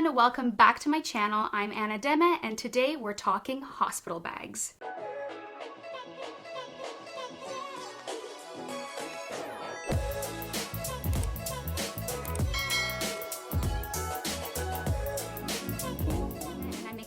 everyone, welcome back to my channel. I'm Anna Deme and today we're talking hospital bags.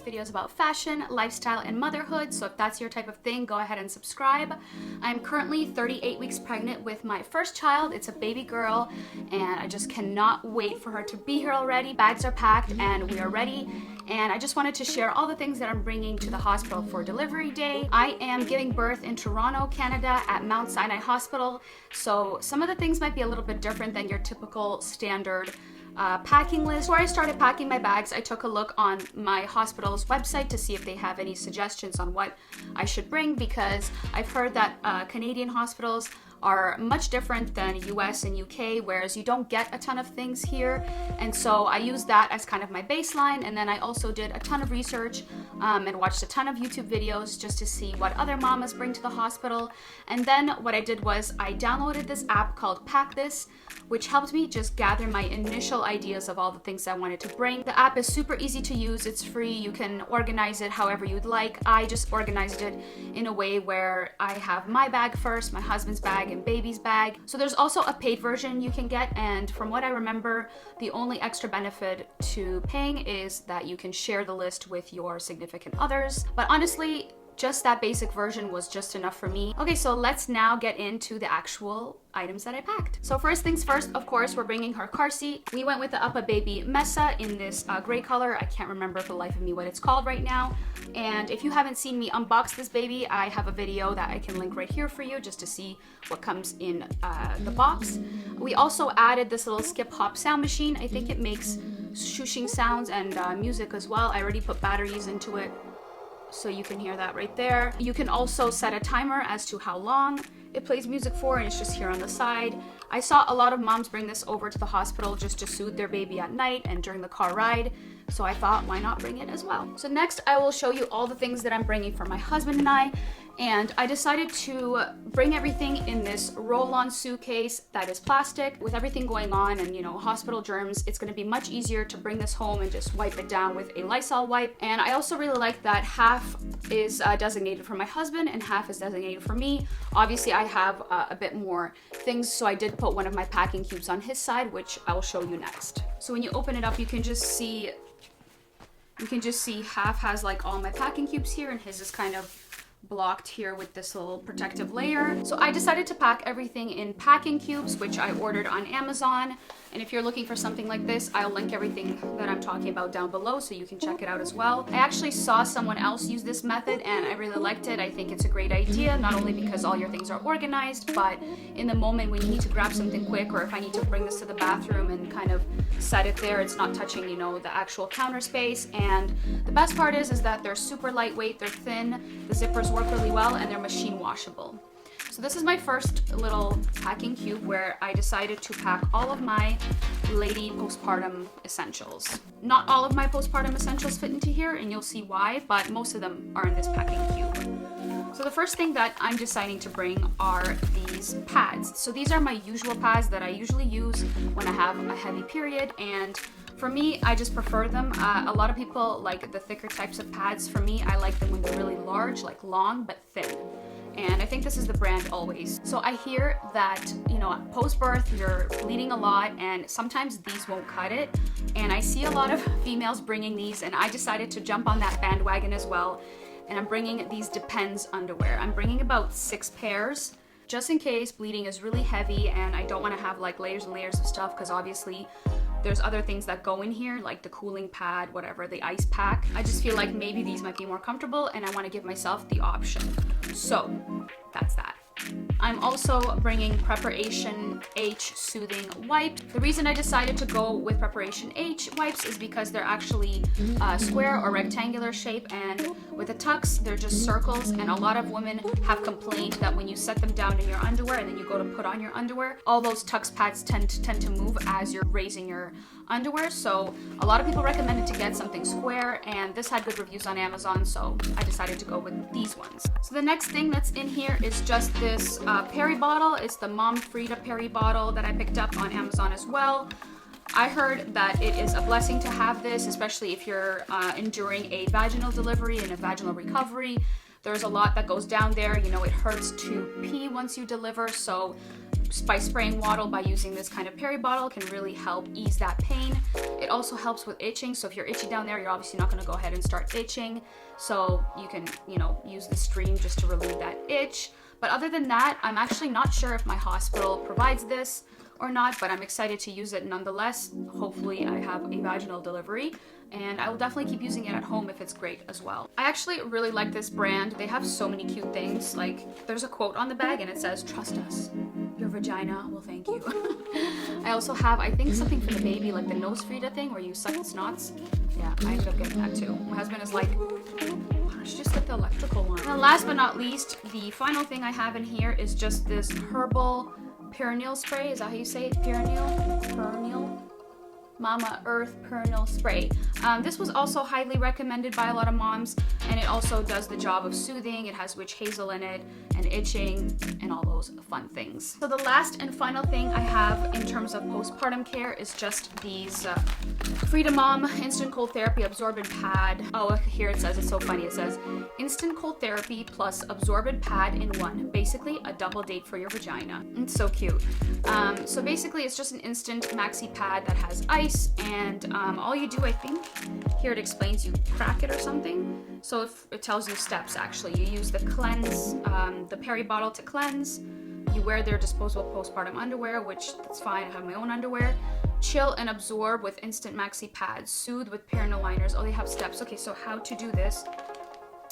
Videos about fashion, lifestyle, and motherhood, so if that's your type of thing, go ahead and subscribe. I'm currently 38 weeks pregnant with my first child. It's a baby girl, and I just cannot wait for her to be here already. Bags are packed and we are ready, and I just wanted to share all the things that I'm bringing to the hospital for delivery day. I am giving birth in Toronto, Canada at Mount Sinai Hospital, so some of the things might be a little bit different than your typical standard packing list. Before I started packing my bags, I took a look on my hospital's website to see if they have any suggestions on what I should bring, because I've heard that Canadian hospitals are much different than US and UK, whereas you don't get a ton of things here. And so I used that as kind of my baseline, and then I also did a ton of research and watched a ton of YouTube videos just to see what other mamas bring to the hospital. And then what I did was I downloaded this app called Pack This, which helped me just gather my initial ideas of all the things I wanted to bring. The app is super easy to use, it's free, you can organize it however you'd like. I just organized it in a way where I have my bag first, my husband's bag, and baby's bag. So there's also a paid version you can get, and from what I remember, the only extra benefit to paying is that you can share the list with your significant others. But honestly, just that basic version was just enough for me. Okay, so let's now get into the actual items that I packed. So first things first, of course, we're bringing her car seat. We went with the Uppa Baby Mesa in this gray color. I can't remember for the life of me what it's called right now. And if you haven't seen me unbox this baby, I have a video that I can link right here for you just to see what comes in the box. We also added this little skip hop sound machine. I think it makes shooshing sounds and music as well. I already put batteries into it, so you can hear that right there. You can also set a timer as to how long it plays music for, and it's just here on the side. I saw a lot of moms bring this over to the hospital just to soothe their baby at night and during the car ride, so I thought, why not bring it as well? So next I will show you all the things that I'm bringing for my husband and I decided to bring everything in this roll-on suitcase that is plastic. With everything going on and, you know, hospital germs, it's gonna be much easier to bring this home and just wipe it down with a Lysol wipe. And I also really like that half is designated for my husband and half is designated for me. Obviously I have a bit more things, so I did put one of my packing cubes on his side, which I will show you next. So when you open it up, you can just see half has like all my packing cubes here, and his is kind of blocked here with this little protective layer. So I decided to pack everything in packing cubes, which I ordered on Amazon. And if you're looking for something like this, I'll link everything that I'm talking about down below so you can check it out as well. I actually saw someone else use this method and I really liked it. I think it's a great idea, not only because all your things are organized, but in the moment when you need to grab something quick, or if I need to bring this to the bathroom and kind of set it there, it's not touching, you know, the actual counter space. And the best part is that they're super lightweight, they're thin, the zippers work really well, and they're machine washable. So this is my first little packing cube where I decided to pack all of my lady postpartum essentials. Not all of my postpartum essentials fit into here, and you'll see why, but most of them are in this packing cube. So the first thing that I'm deciding to bring are these pads. So these are my usual pads that I usually use when I have a heavy period, and for me, I just prefer them. A lot of people like the thicker types of pads. For me, I like them when they're really large, like long but thin. And I think this is the brand Always. So I hear that, you know, post-birth, you're bleeding a lot and sometimes these won't cut it. And I see a lot of females bringing these, and I decided to jump on that bandwagon as well. And I'm bringing these Depends underwear. I'm bringing about 6 pairs, just in case bleeding is really heavy and I don't want to have like layers and layers of stuff, because obviously there's other things that go in here, like the cooling pad, whatever, the ice pack. I just feel like maybe these might be more comfortable and I want to give myself the option. So that's that. I'm also bringing Preparation H Soothing Wipes. The reason I decided to go with Preparation H wipes is because they're actually square or rectangular shape, and with the tucks, they're just circles, and a lot of women have complained that when you set them down in your underwear and then you go to put on your underwear, all those tucks pads tend to move as you're raising your underwear. So a lot of people recommended to get something square, and this had good reviews on Amazon, so I decided to go with these ones. So the next thing that's in here is just this Perry bottle. It's the Mom Frida Perry bottle that I picked up on Amazon as well. I heard that it is a blessing to have this, especially if you're enduring a vaginal delivery and a vaginal recovery. There's a lot that goes down there. You know, it hurts to pee once you deliver, so by spraying water, by using this kind of peri bottle, can really help ease that pain. It also helps with itching, so if you're itchy down there, you're obviously not going to go ahead and start itching, so you can, you know, use the stream just to relieve that itch. But other than that, I'm actually not sure if my hospital provides this or not, but I'm excited to use it nonetheless. Hopefully I have a vaginal delivery, and I will definitely keep using it at home if it's great as well. I actually really like this brand. They have so many cute things. Like, there's a quote on the bag and it says, "Trust us, your vagina will thank you." I also have, I think, something for the baby, like the nose Frida thing where you suck its knots. Yeah, I ended up getting that too. My husband is like, "Why don't you just get the electrical one?" And last but not least, the final thing I have in here is just this herbal perineal spray. Is that how you say it? Perineal? Mama Earth perineal spray. This was also highly recommended by a lot of moms, and it also does the job of soothing. It has witch hazel in it and itching and all those fun things. So the last and final thing I have in terms of postpartum care is just these Frida Mom Instant Cold Therapy Absorbent Pad. Oh, here it says, it's so funny. It says Instant Cold Therapy plus Absorbent Pad in one. Basically a double date for your vagina. It's so cute. So basically it's just an instant maxi pad that has ice, and all you do, I think, here it explains, you crack it or something. So if it tells you steps, actually. You use the cleanse, the peri bottle to cleanse. You wear their disposable postpartum underwear, which that's fine, I have my own underwear. Chill and absorb with instant maxi pads. Soothe with perineal liners. Oh, they have steps. Okay, so how to do this.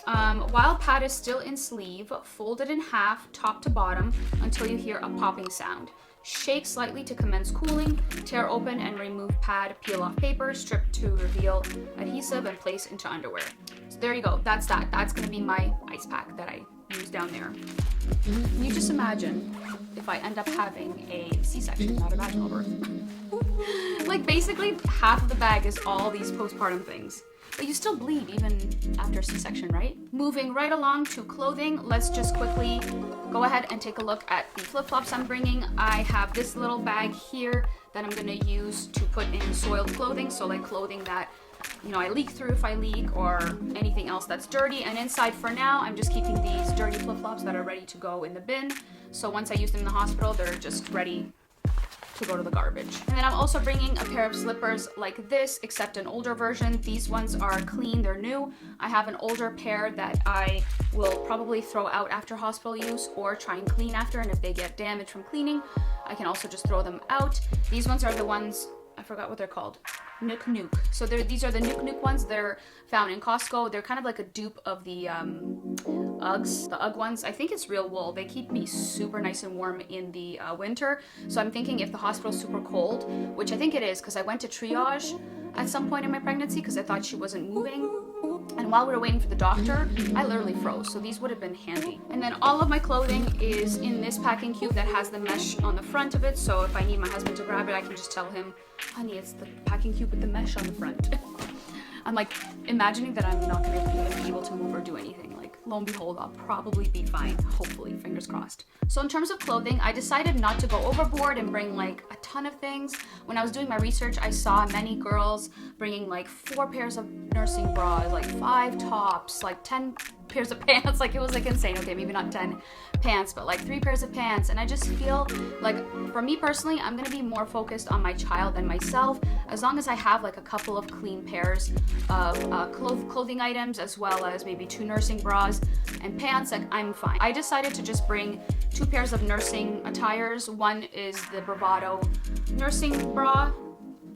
While pad is still in sleeve, fold it in half, top to bottom, until you hear a popping sound. Shake slightly to commence cooling, tear open and remove pad, peel off paper, strip to reveal adhesive, and place into underwear. So there you go, that's that. That's gonna be my ice pack that I use down there. You just imagine if I end up having a C-section, not a vaginal birth. Like, basically half of the bag is all these postpartum things. But you still bleed even after C-section, right? Moving right along to clothing, let's just quickly go ahead and take a look at the flip-flops I'm bringing. I have this little bag here that I'm gonna use to put in soiled clothing, so like clothing that, you know, I leak through if I leak, or anything else that's dirty. And inside for now, I'm just keeping these dirty flip-flops that are ready to go in the bin. So once I use them in the hospital, they're just ready to go to the garbage. And then I'm also bringing a pair of slippers like this, except an older version. These ones are clean, they're new. I have an older pair that I will probably throw out after hospital use or try and clean after, and if they get damaged from cleaning, I can also just throw them out. These ones are the ones, I forgot what they're called. NuNuuk. So these are the NuNuuk ones. They're found in Costco. They're kind of like a dupe of the Uggs, the Ugg ones. I think it's real wool. They keep me super nice and warm in the winter. So I'm thinking if the hospital's super cold, which I think it is, because I went to triage at some point in my pregnancy because I thought she wasn't moving. And while we were waiting for the doctor, I literally froze, so these would have been handy. And then all of my clothing is in this packing cube that has the mesh on the front of it, so if I need my husband to grab it, I can just tell him, honey, it's the packing cube with the mesh on the front. I'm like imagining that I'm not gonna be able to move or do anything. Like, lo and behold, I'll probably be fine, hopefully, fingers crossed. So in terms of clothing, I decided not to go overboard and bring like a ton of things. When I was doing my research, I saw many girls bringing like 4 pairs of nursing bras, like 5 tops, like 10 pairs of pants. Like, it was like insane. Okay, maybe not 10 pants, but like 3 pairs of pants. And I just feel like, for me personally, I'm gonna be more focused on my child than myself. As long as I have like a couple of clean pairs of clothing items, as well as maybe 2 nursing bras and pants, like, I'm fine. I decided to just bring 2 pairs of nursing attires. One is the Bravado nursing bra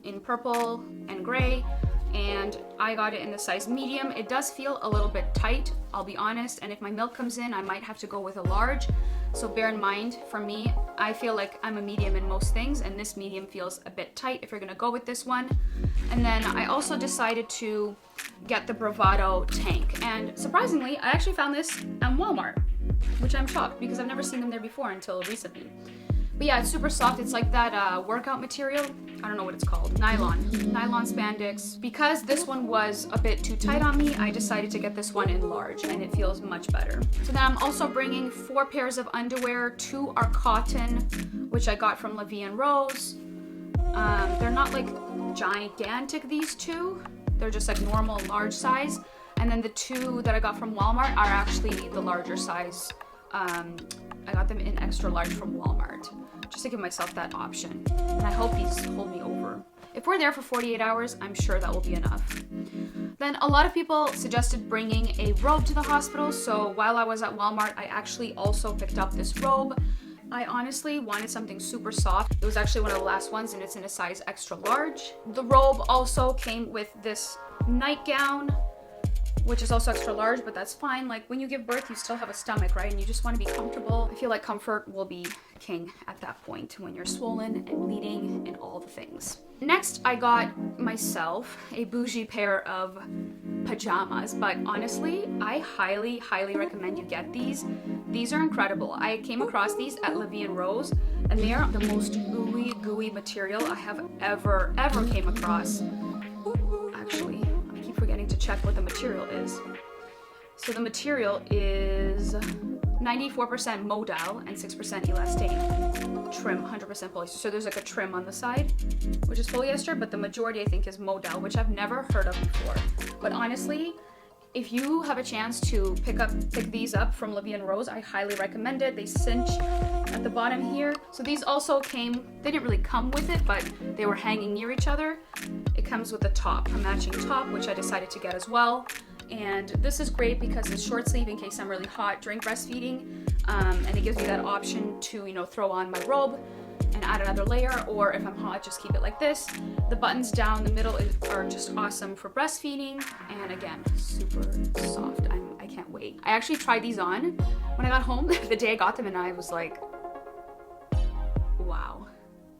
in purple and gray, and I got it in the size medium. It does feel a little bit tight, I'll be honest, and if my milk comes in, I might have to go with a large. So bear in mind, for me, I feel like I'm a medium in most things, and this medium feels a bit tight if you're gonna go with this one. And then I also decided to get the Bravado tank, and surprisingly, I actually found this at Walmart, which I'm shocked because I've never seen them there before until recently. But yeah, it's super soft. It's like that workout material. I don't know what it's called. Nylon spandex. Because this one was a bit too tight on me, I decided to get this one in large, and it feels much better. So then I'm also bringing 4 pairs of underwear. 2 are cotton, which I got from Lavender Robe. They're not like gigantic, these two. They're just like normal large size. And then the two that I got from Walmart are actually the larger size. I got them in extra large from Walmart, just to give myself that option. And I hope these hold me over. If we're there for 48 hours, I'm sure that will be enough. Then a lot of people suggested bringing a robe to the hospital. So while I was at Walmart, I actually also picked up this robe. I honestly wanted something super soft. It was actually one of the last ones, and it's in a size extra large. The robe also came with this nightgown, which is also extra large, but that's fine. Like, when you give birth, you still have a stomach, right? And you just want to be comfortable. I feel like comfort will be king at that point when you're swollen and bleeding and all the things. Next, I got myself a bougie pair of pajamas, but honestly, I highly, highly recommend you get these. These are incredible. I came across these at Lavender Robe, and they are the most ooey gooey material I have ever came across. Actually, I keep forgetting to check what the material is. So the material is 94% modal and 6% elastane. Trim, 100% polyester. So there's like a trim on the side, which is polyester, but the majority I think is modal, which I've never heard of before. But honestly, if you have a chance to pick these up from Lavender Robe, I highly recommend it. They cinch at the bottom here. So these also came, they didn't really come with it, but they were hanging near each other. It comes with a top, a matching top, which I decided to get as well. And this is great because it's short sleeve in case I'm really hot during breastfeeding. And it gives me that option to, you know, throw on my robe and add another layer, or if I'm hot, just keep it like this. The buttons down the middle are just awesome for breastfeeding, and again, super soft. I can't wait. I actually tried these on when I got home the day I got them, and I was like, wow,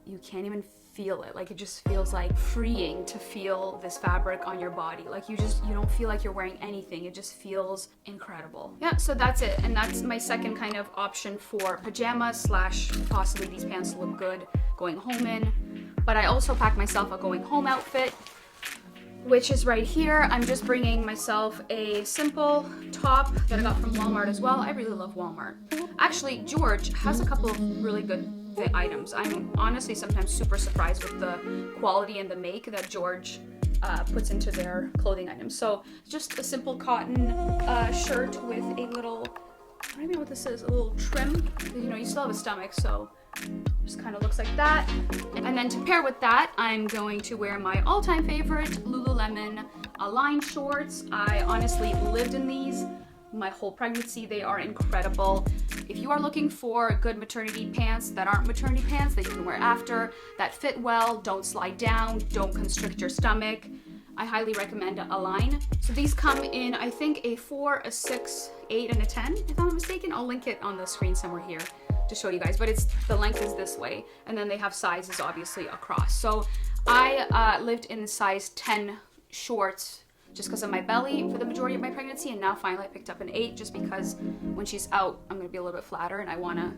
you can't even feel it. Like, it just feels like freeing to feel this fabric on your body. Like, you don't feel like you're wearing anything. It just feels incredible. Yeah, so that's it. And that's my second kind of option for pajamas / possibly these pants look good going home in. But I also packed myself a going home outfit, which is right here. I'm just bringing myself a simple top that I got from Walmart as well. I really love Walmart. Actually, George has a couple of really good items. I'm honestly sometimes super surprised with the quality and the make that George puts into their clothing items. So just a simple cotton shirt with a little, I don't even know what this is, a little trim. You know, you still have a stomach, so just kind of looks like that. And then to pair with that, I'm going to wear my all-time favorite Lululemon Align shorts. I honestly lived in these my whole pregnancy. They are incredible. If you are looking for good maternity pants that aren't maternity pants that you can wear after, that fit well, don't slide down, don't constrict your stomach, I highly recommend Align. So these come in, I think, a 4, a 6, 8, and a 10, if I'm not mistaken. I'll link it on the screen somewhere here to show you guys, but the length is this way, and then they have sizes obviously across. So I lived in size 10 shorts just because of my belly for the majority of my pregnancy, and now finally I picked up an 8 just because when she's out, I'm gonna be a little bit flatter and I wanna,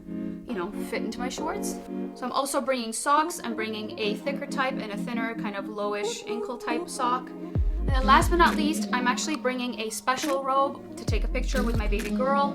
you know, fit into my shorts. So I'm also bringing socks. I'm bringing a thicker type and a thinner kind of lowish ankle type sock. And then last but not least, I'm actually bringing a special robe to take a picture with my baby girl,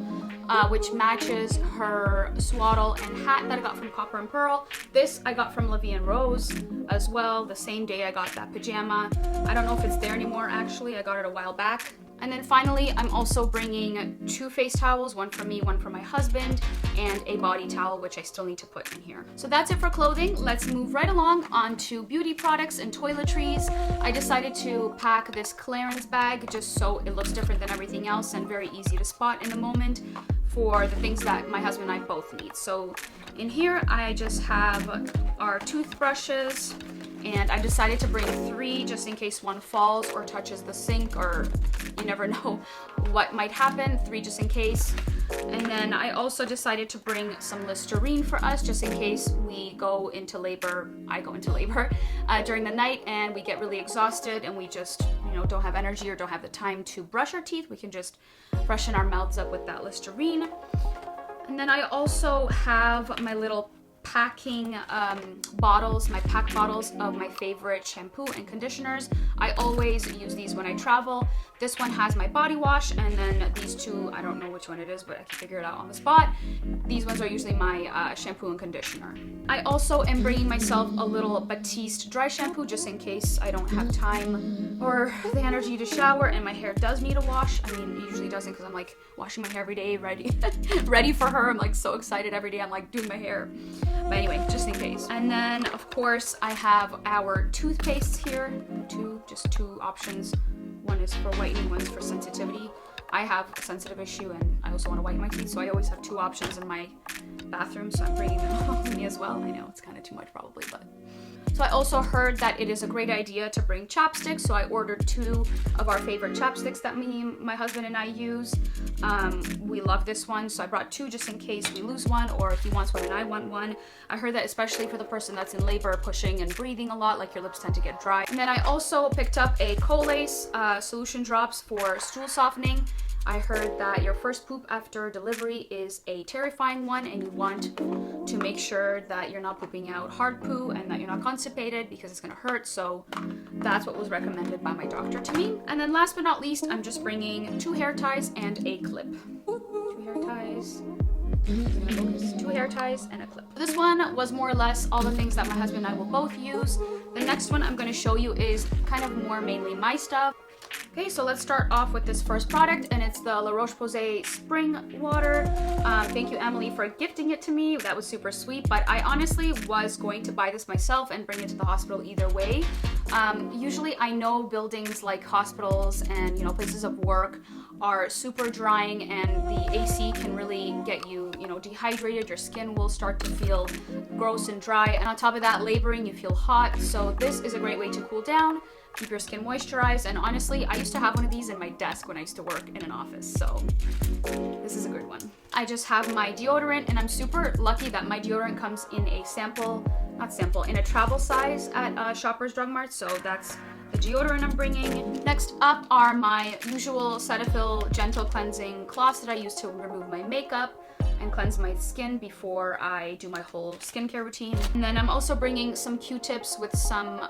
which matches her swaddle and hat that I got from Copper and Pearl. This I got from Lavender Robe as well, the same day I got that pajama. I don't know if it's there anymore actually, I got it a while back. And then finally, I'm also bringing 2 face towels, one for me, one for my husband, and a body towel, which I still need to put in here. So that's it for clothing. Let's move right along onto beauty products and toiletries. I decided to pack this Clarins bag just so it looks different than everything else and very easy to spot in the moment for the things that my husband and I both need. So in here, I just have our toothbrushes, and I decided to bring 3 just in case one falls or touches the sink, or you never know what might happen. 3 just in case. And then I also decided to bring some Listerine for us just in case we go into labor, I go into labor during the night and we get really exhausted and we just, you know, don't have energy or don't have the time to brush our teeth. We can just freshen our mouths up with that Listerine. And then I also have my little packing bottles, my pack bottles of my favorite shampoo and conditioners. I always use these when I travel. This one has my body wash, and then these two, I don't know which one it is, but I can figure it out on the spot. These ones are usually my shampoo and conditioner. I also am bringing myself a little Batiste dry shampoo just in case I don't have time or the energy to shower and my hair does need a wash. I mean, it usually doesn't because I'm like washing my hair every day, ready for her. I'm like so excited every day. I'm like doing my hair. But anyway, just in case. And then of course I have our toothpastes here. Just two options. One is for whitening, one's for sensitivity. I have a sensitive issue and I also want to whiten my teeth, so I always have two options in my bathroom, so I'm bringing them with me as well. I know it's kind of too much probably, but. So I also heard that it is a great idea to bring chapsticks, so I ordered 2 of our favorite chapsticks that my husband and I use. We love this one, so I brought 2 just in case we lose one or if he wants one and I want one. I heard that especially for the person that's in labor, pushing and breathing a lot, like your lips tend to get dry. And then I also picked up a Colace solution drops for stool softening. I heard that your first poop after delivery is a terrifying one and you want to make sure that you're not pooping out hard poo and that you're not constipated because it's gonna hurt, so that's what was recommended by my doctor to me. And then last but not least, I'm just bringing 2 hair ties and a clip. 2 hair ties. 2 hair ties and a clip. This one was more or less all the things that my husband and I will both use. The next one I'm going to show you is kind of more mainly my stuff. Okay, so let's start off with this first product, and it's the La Roche-Posay Spring Water. Thank you, Emily, for gifting it to me. That was super sweet, but I honestly was going to buy this myself and bring it to the hospital either way. Usually I know buildings like hospitals and, you know, places of work are super drying and the AC can really get you, you know, dehydrated. Your skin will start to feel gross and dry. And on top of that, laboring, you feel hot. So this is a great way to cool down, keep your skin moisturized. And honestly, I used to have one of these in my desk when I used to work in an office. So this is a good one. I just have my deodorant, and I'm super lucky that my deodorant comes in a in a travel size at Shoppers Drug Mart. So that's the deodorant I'm bringing. Next up are my usual Cetaphil gentle cleansing cloths that I use to remove my makeup and cleanse my skin before I do my whole skincare routine. And then I'm also bringing some Q-tips with some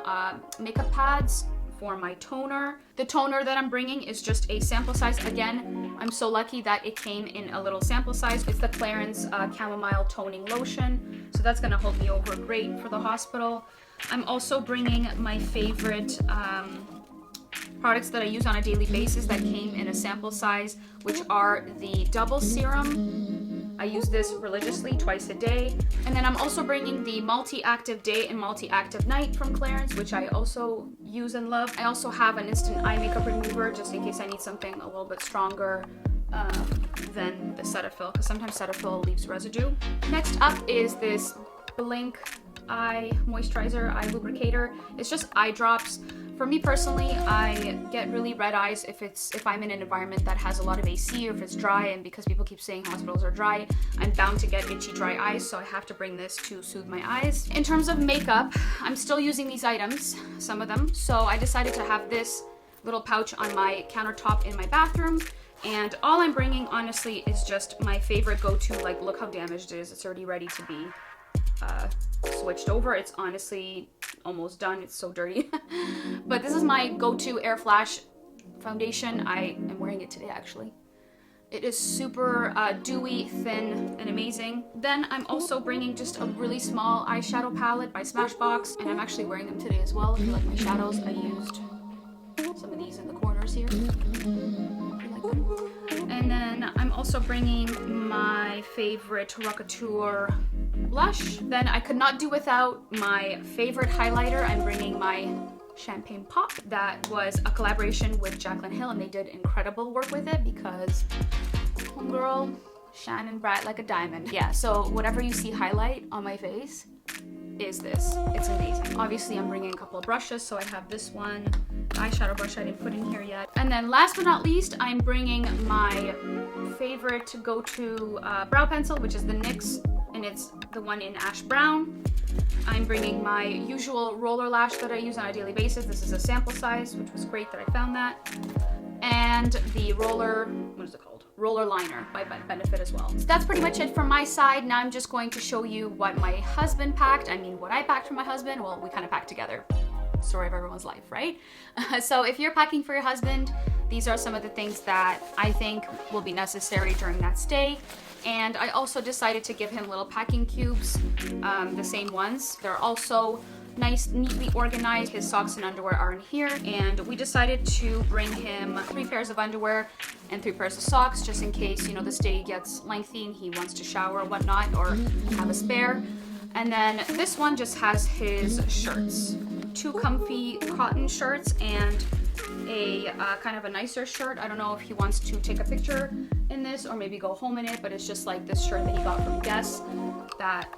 makeup pads for my toner. The toner that I'm bringing is just a sample size. Again, I'm so lucky that it came in a little sample size. It's the Clarins Chamomile Toning Lotion. So that's gonna hold me over great for the hospital. I'm also bringing my favorite products that I use on a daily basis that came in a sample size, which are the double serum. I use this religiously twice a day. And then I'm also bringing the multi-active day and multi-active night from Clarins, which I also use and love. I also have an instant eye makeup remover just in case I need something a little bit stronger than the Cetaphil, because sometimes Cetaphil leaves residue. Next up is this Blink eye moisturizer, eye lubricator. It's just eye drops. For me personally, I get really red eyes if I'm in an environment that has a lot of AC or if it's dry, and because people keep saying hospitals are dry, I'm bound to get itchy dry eyes, so I have to bring this to soothe my eyes. In terms of makeup, I'm still using these items, some of them, so I decided to have this little pouch on my countertop in my bathroom, and all I'm bringing honestly is just my favorite go-to, like look how damaged it is, it's already ready to be switched over. It's honestly almost done, it's so dirty. But this is my go-to Airflash foundation. I am wearing it today actually. It is super dewy, thin, and amazing. Then I'm also bringing just a really small eyeshadow palette by Smashbox, and I'm actually wearing them today as well. If you like my shadows, I used some of these in the corners here. And then I'm also bringing my favorite Rockateur blush. Then I could not do without my favorite highlighter. I'm bringing my Champagne Pop. That was a collaboration with Jaclyn Hill, and they did incredible work with it because homegirl shining bright like a diamond. Yeah, so whatever you see highlight on my face is this. It's amazing. Obviously, I'm bringing a couple of brushes, so I have this one, the eyeshadow brush I didn't put in here yet. And then last but not least, I'm bringing my favorite go-to brow pencil, which is the NYX, and it's the one in ash brown. I'm bringing my usual roller lash that I use on a daily basis. This is a sample size, which was great that I found that. And the roller, what is it called? Roller liner by Benefit as well. So that's pretty much it from my side. Now I'm just going to show you what my husband packed. I mean, what I packed for my husband. Well, we kind of packed together. Story of everyone's life, right? So if you're packing for your husband, these are some of the things that I think will be necessary during that stay. And I also decided to give him little packing cubes, the same ones. They're also nice, neatly organized. His socks and underwear are in here. And we decided to bring him 3 pairs of underwear and 3 pairs of socks, just in case, you know, the stay gets lengthy and he wants to shower or whatnot, or have a spare. And then this one just has his shirts. 2 comfy cotton shirts and a kind of a nicer shirt. I don't know if he wants to take a picture in this or maybe go home in it, but it's just like this shirt that he got from Guess that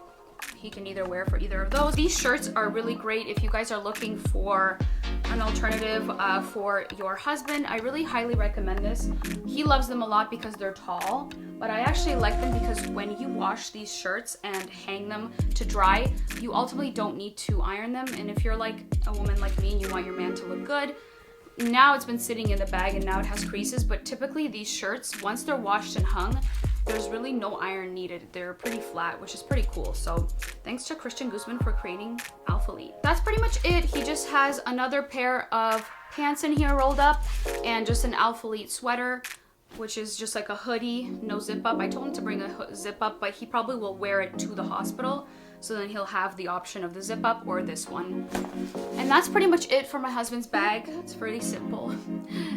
he can either wear for either of those. These shirts are really great if you guys are looking for an alternative for your husband. I really highly recommend this. He loves them a lot because they're tall, but I actually like them because when you wash these shirts and hang them to dry, you ultimately don't need to iron them. And if you're like a woman like me and you want your man to look good, now it's been sitting in the bag and now it has creases, but typically these shirts, once they're washed and hung, there's really no iron needed. They're pretty flat, which is pretty cool. So thanks to Christian Guzman for creating Alpha Elite. That's pretty much it. He just has another pair of pants in here rolled up and just an Alpha Elite sweater, which is just like a hoodie, no zip up. I told him to bring a zip up, but he probably will wear it to the hospital. So then he'll have the option of the zip up or this one. And that's pretty much it for my husband's bag. It's pretty simple.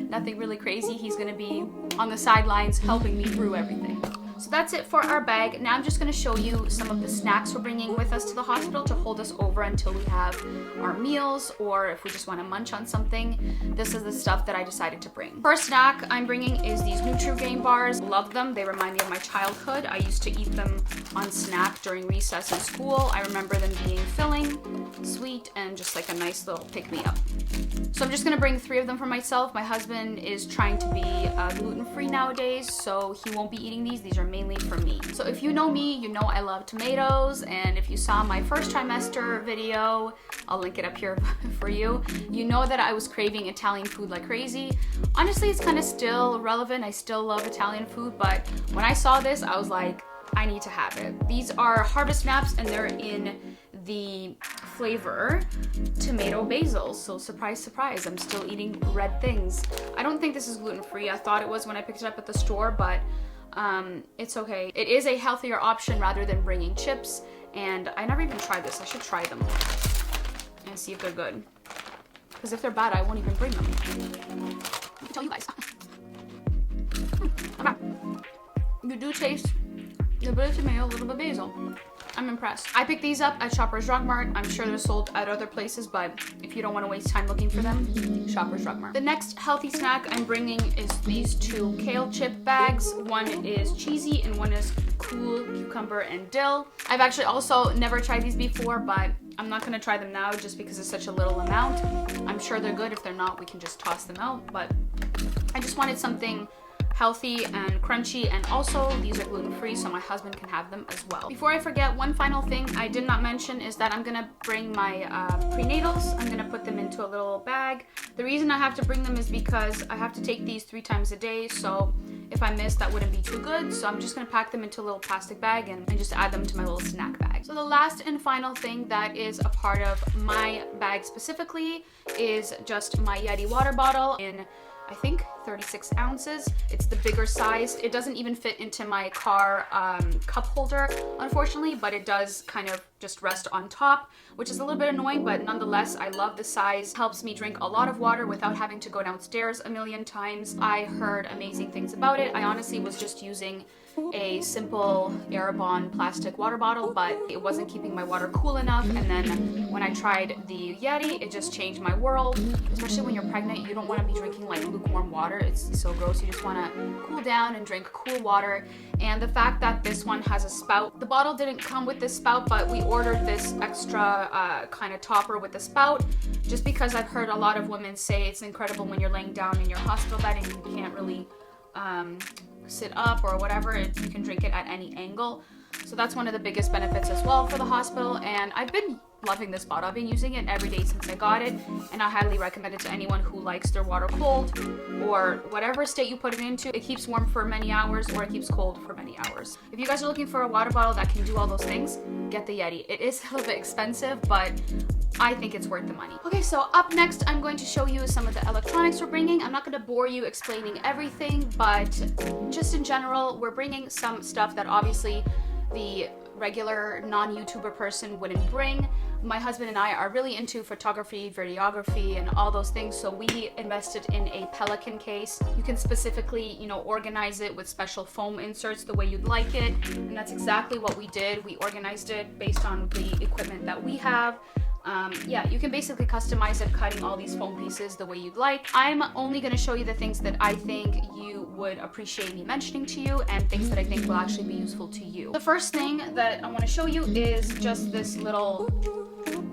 Nothing really crazy. He's gonna be on the sidelines helping me through everything. So that's it for our bag. Now I'm just gonna show you some of the snacks we're bringing with us to the hospital to hold us over until we have our meals, or if we just wanna munch on something. This is the stuff that I decided to bring. First snack I'm bringing is these NuTrueGain bars. Love them. They remind me of my childhood. I used to eat them on snack during recess in school. I remember them being filling, sweet, and just like a nice little pick-me-up. So I'm just gonna bring 3 of them for myself. My husband is trying to be gluten-free nowadays, so he won't be eating these. These are mainly for me. So if you know me, you know I love tomatoes, and if you saw my first trimester video, I'll link it up here for you, you know that I was craving Italian food like crazy. Honestly, it's kind of still relevant. I still love Italian food, but when I saw this, I was like, I need to have it. These are Harvest Snaps, and they're in the flavor tomato basil. So surprise, surprise, I'm still eating red things. I don't think this is gluten-free. I thought it was when I picked it up at the store, but it's okay. It is a healthier option rather than bringing chips, and I never even tried this. I should try them and see if they're good. Because if they're bad, I won't even bring them. I can tell you guys. Okay. You do taste a bit of tomato, a little bit of basil. I'm impressed. I picked these up at Shoppers Drug Mart. I'm sure they're sold at other places, but if you don't want to waste time looking for them, Shoppers Drug Mart. The next healthy snack I'm bringing is these 2 kale chip bags. One is cheesy and one is cool cucumber and dill. I've actually also never tried these before, but I'm not gonna try them now just because it's such a little amount. I'm sure they're good. If they're not, we can just toss them out, but I just wanted something healthy and crunchy, and also these are gluten-free, so my husband can have them as well. Before I forget, one final thing I did not mention is that I'm gonna bring my prenatals. I'm gonna put them into a little bag. The reason I have to bring them is because I have to take these 3 times a day, so if I miss, that wouldn't be too good. So I'm just gonna pack them into a little plastic bag and just add them to my little snack bag. So the last and final thing that is a part of my bag specifically is just my Yeti water bottle in, I think, 36 ounces. It's the bigger size. It doesn't even fit into my car cup holder, unfortunately, but it does kind of just rest on top, which is a little bit annoying, but nonetheless, I love the size. Helps me drink a lot of water without having to go downstairs a million times. I heard amazing things about it. I honestly was just using a simple Airborne plastic water bottle, but it wasn't keeping my water cool enough. And then when I tried the Yeti, it just changed my world. Especially when you're pregnant, you don't want to be drinking like lukewarm water. It's so gross. You just want to cool down and drink cool water. And the fact that this one has a spout, the bottle didn't come with this spout, but we ordered this extra kind of topper with the spout, just because I've heard a lot of women say it's incredible when you're laying down in your hospital bed and you can't really sit up or whatever. You can drink it at any angle. So that's one of the biggest benefits as well for the hospital. And I've been loving this bottle. I've been using it every day since I got it, and I highly recommend it to anyone who likes their water cold, or whatever state you put it into. It keeps warm for many hours, or it keeps cold for many hours. If you guys are looking for a water bottle that can do all those things, get the Yeti. It is a little bit expensive, but I think it's worth the money. Okay, so up next, I'm going to show you some of the electronics we're bringing. I'm not going to bore you explaining everything, but just in general, we're bringing some stuff that obviously the regular non-YouTuber person wouldn't bring. My husband and I are really into photography, videography, and all those things, so we invested in a Pelican case. You can specifically, organize it with special foam inserts the way you'd like it, and that's exactly what we did. We organized it based on the equipment that we have. Yeah, you can basically customize it, cutting all these foam pieces the way you'd like. I'm only going to show you the things that I think you would appreciate me mentioning to you and things that I think will actually be useful to you. The first thing that I want to show you is just this little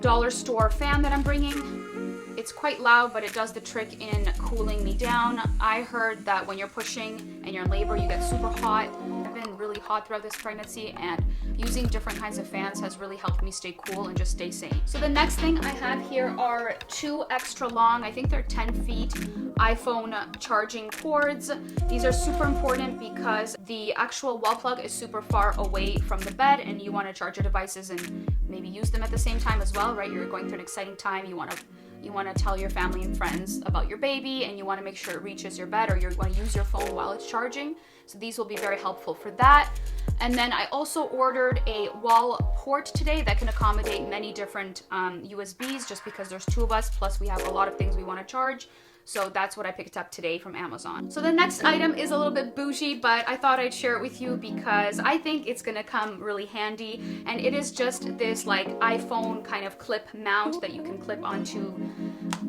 dollar store fan that I'm bringing. It's quite loud, but it does the trick in cooling me down. I heard that when you're pushing and you're in labor, you get super hot. I've been really hot throughout this pregnancy, and using different kinds of fans has really helped me stay cool and just stay sane. So the next thing I have here are 2 extra long, I think they're 10 feet, iPhone charging cords. These are super important because the actual wall plug is super far away from the bed, and you want to charge your devices and maybe use them at the same time as well, right? You're going through an exciting time. You want to tell your family and friends about your baby, and you want to make sure it reaches your bed, or you want to use your phone while it's charging. So these will be very helpful for that. And then I also ordered a wall port today that can accommodate many different USBs, just because there's 2 of us, plus we have a lot of things we want to charge. So that's what I picked up today from Amazon. So the next item is a little bit bougie, but I thought I'd share it with you because I think it's gonna come really handy. And it is just this like iPhone kind of clip mount that you can clip onto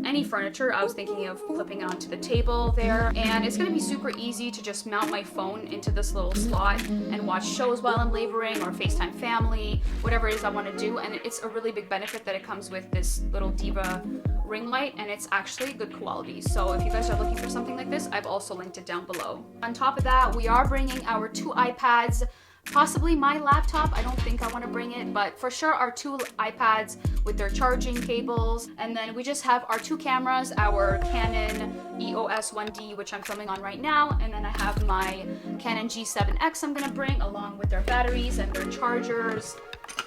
any furniture. I was thinking of clipping it onto the table there. And it's gonna be super easy to just mount my phone into this little slot and watch shows while I'm laboring, or FaceTime family, whatever it is I wanna do. And it's a really big benefit that it comes with this little Diva ring light, and it's actually good quality. So if you guys are looking for something like this, I've also linked it down below. On top of that, we are bringing our 2 iPads, possibly my laptop. I don't think I want to bring it, but for sure our 2 iPads with their charging cables. And then we just have our 2 cameras, our Canon EOS 1D, which I'm filming on right now, and then I have my Canon G7X I'm gonna bring, along with their batteries and their chargers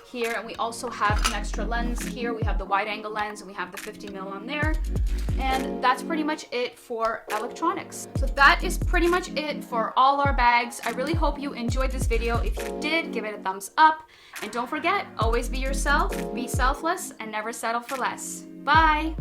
here. And we also have an extra lens here. We have the wide angle lens, and we have the 50mm on there. And that's pretty much it for electronics. So that is pretty much it for all our bags. I really hope you enjoyed this video. If you did, give it a thumbs up. And don't forget, always be yourself, be selfless, and never settle for less. Bye!